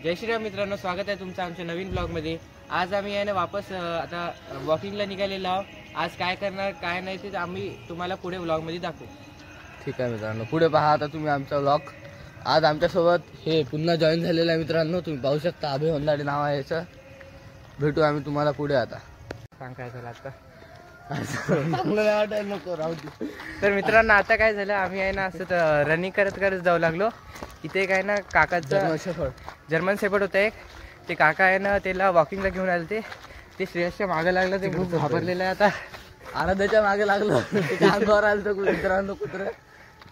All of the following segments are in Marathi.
जय श्रीराम मित्रांनो, स्वागत आहे तुमचं आमच्या नवीन ब्लॉगमध्ये। आज आम्ही आहे ना वापस आता वॉकिंगला निघालेलो आहोत। आज काय करणार काय नाही ते आम्ही तुम्हाला पुढे ब्लॉगमध्ये दाखवू। ठीक आहे मित्रांनो, पुढे पहा आता तुम्ही आमचा ब्लॉग। आज आमच्यासोबत हे पुन्हा जॉईन झालेलं आहे मित्रांनो, तुम्ही पाहू शकता अभय होंदाडे नाव आहे याचं। भेटू आम्ही तुम्हाला पुढे। आता सांग काय झालं आता नको राहू दे। तर मित्रांनो आता काय झालं, आम्ही आहे ना असं रनिंग करत करत जाऊ लागलो। इथे काय ना काकाचं जर्मन शेपर्ड होतं एक, ते काका आहे ना त्याला वॉकिंगला घेऊन आले। ते श्रेयसच्या मागे लागलं, ते खूप घाबरलेलं आहे। आता आराध्याच्या मागे लागलो, अंगावर आलं तर मित्रांनो कुत्रं।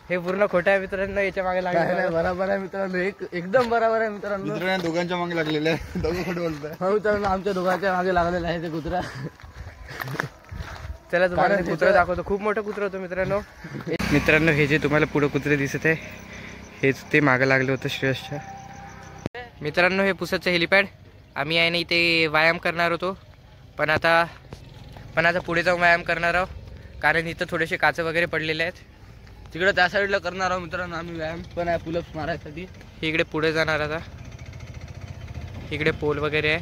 हे पूर्ण खोटं आहे मित्रांनो, याच्या मागे लागलं बरोबर आहे मित्रांनो, एकदम बरोबर आहे मित्रांनो। दोघांच्या मागे लागलेले आहे, दोघं खोटं बोलताय। हो मित्रांनो, आमच्या दोघांच्या मागे लागलेलं आहे ते कुत्रा। चला तुम्हाला कुत्रा दाखवतो, खूप मोठं कुत्रं होतं मित्रांनो। मित्रांनो हे जे तुम्हाला पुढे कुत्रे दिसत आहे हेच ते मागे लागले होतं श्रेयसच्या। मित्रांनो हे पुसदचं हेलिपॅड, आम्ही आहे ना इथे व्यायाम करणार होतो, पण आता पुढे जाऊन व्यायाम करणार आहोत, कारण इथं थोडेसे काच वगैरे पडलेले आहेत। तिकडे त्या साईडला करणार आहोत मित्रांनो आम्ही व्यायाम, पण आहे पुलअप्स मारायसाठी। इकडे पुढे जाणार आता, इकडे पोल वगैरे आहे,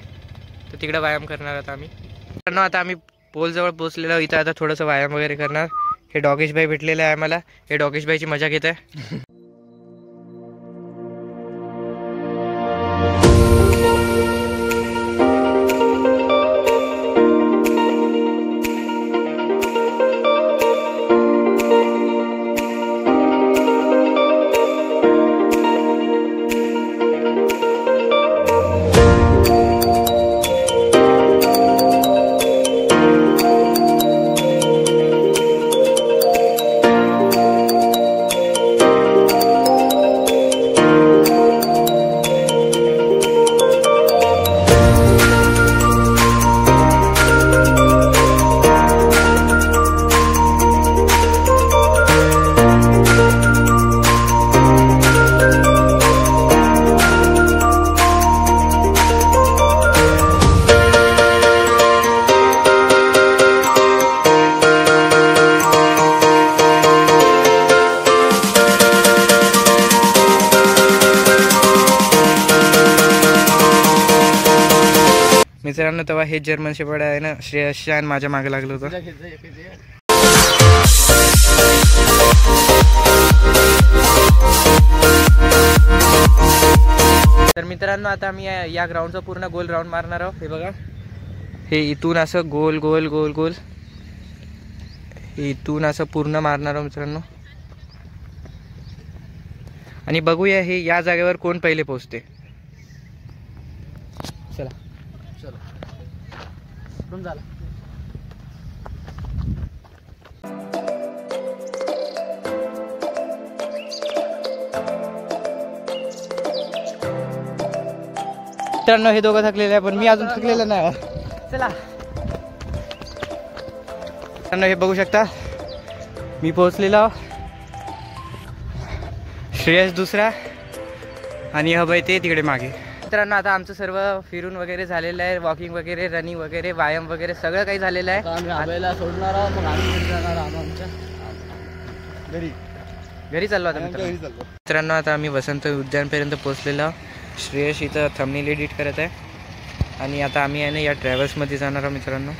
तर तिकडे व्यायाम करणार आता आम्ही। मित्रांनो आता आम्ही पोल जवळ पोहोचलेलो, इथं आता थोडंसं व्यायाम वगैरे करणार। हे डॉगेश भाई भेटलेले आहे आम्हाला, हे डॉगेश भाईची मजा घेत आहे। मित्रांनो तेव्हा हे जर्मन शेपर्ड आहे ना श्रेयसच्या आणि माझ्या मागे लागलं होतं। तर मित्रांनो आता आम्ही या ग्राउंडचा पूर्ण गोल राऊंड मारणार आहोत। हे बघा, हे इथून असं गोल गोल गोल गोल इथून असं पूर्ण मारणार आहोत मित्रांनो, आणि बघूया हे या जागेवर कोण पहिले पोहोचते। चला झाला। मित्रांनो हे दोघं थकलेले आहे, पण मी अजून थकलेलं नाही। चला मित्रांनो हे बघू शकता, मी पोहोचलेलो, श्रेयस दुसरा आणि अभय ते तिकडे मागे। मित्रांनो आता आमचं सर्व फिरून वगैरे झालेलं आहे, वॉकिंग वगैरे रनिंग वगैरे व्यायाम वगैरे सगळं काही झालेलं आहे। आम्ही अभयला सोडणार आहोत, मग आम्ही जाणार आहोत आमच्या घरी चाललो आता मित्रांनो आता आम्ही वसंत उद्यानपर्यंत पोहोचलेलो आहोत। श्रेयस इथं थंबनेल एडिट करत आहे, आणि आता आम्ही आहे ना या ट्रॅव्हल्समध्ये जाणार आहोत मित्रांनो।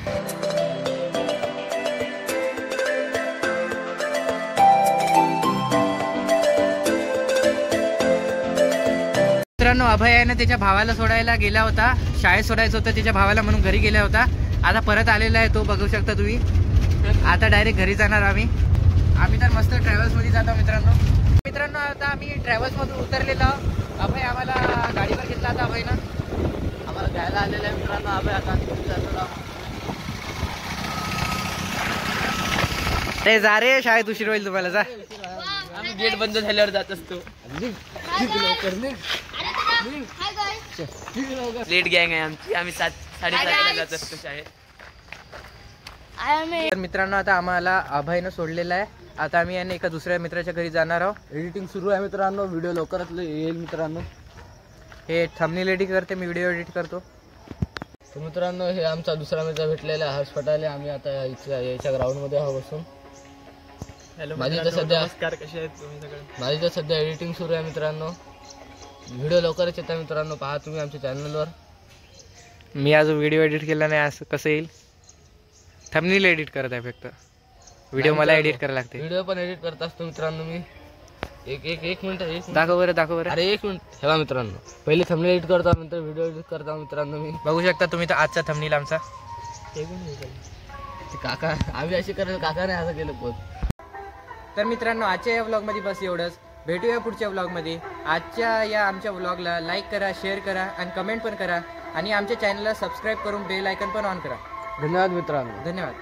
मित्रांनो अभय आहे ना त्याच्या भावाला सोडायला गेला होता, शाळेत सोडायचं होतं त्याच्या भावाला म्हणून घरी गेला होता। आता परत आलेला आहे तो, बघू शकता तुम्ही। आता डायरेक्ट घरी जाणार आम्ही तर मस्त ट्रॅव्हल्समध्ये जातो मित्रांनो आता आम्ही ट्रॅव्हल्समधून उतरलेलो आहोत। अभय आम्हाला गाडीवर घेतला आता, अभय ना आम्हाला घ्यायला आलेलं आहे मित्रांनो। अभय आता अरे जा रे, शाळेत उशीर होईल तुम्हाला, जा। आम्ही गेट बंद झाल्यावर जात असतो। लेट गँग आहे आमची, आम्ही 7:30ला जात असतो शाळेत। तर मित्रांनो आता आम्हाला अभयनं सोडलेला आहे, आता आम्ही याने एका दुसऱ्या मित्राच्या घरी जाणार आहोत। एडिटिंग सुरू आहे मित्रांनो, व्हिडिओ लवकरच येईल मित्रांनो। हे थंबनेल एडिट करते, मी व्हिडिओ एडिट करतो। तर मित्रांनो हे आमचा दुसरा मित्र भेटलेला हर्ष पटाले। आम्ही आता याच्या ग्राउंड मध्ये आहोत बसून। हॅलो माझी तर सध्या नमस्कार, कसे आहेत तुम्ही सगळे? माझी तर सध्या एडिटिंग सुरू आहे मित्रांनो। व्हिडिओ लवकरच येतात मित्रांनो, पहा तुम्ही आमच्या चॅनलवर. मी आज व्हिडिओ एडिट केला नाही, असं कसं येईल? थंबनेल एडिट करत आहे फक्त, व्हिडिओ मला एडिट करायला लागते. व्हिडिओ पण एडिट करत असतो मित्रांनो मी. एक मिनिट दाखव बरं. अरे एक मिनिट ठेवा मित्रांनो. पहिले थंबनेल एडिट करतो, नंतर व्हिडिओ एडिट करतो मित्रांनो मी. बघू शकता तुम्ही तर आजचा थंबनेल आमचा. काका आम्ही असे करायला, काकाने असं केलं पण. तर मित्रांनो आजच्या या व्लॉगमध्ये बस एवढंच. भेटूया पुढच्या व्लॉगमध्ये. आजच्या या आमच्या व्लॉगला लाईक करा, शेअर करा आणि कमेंट पण करा आणि आमच्या चॅनलला सबस्क्राईब करून बेल आयकन पण ऑन करा. धन्यवाद मित्रांनो. धन्यवाद.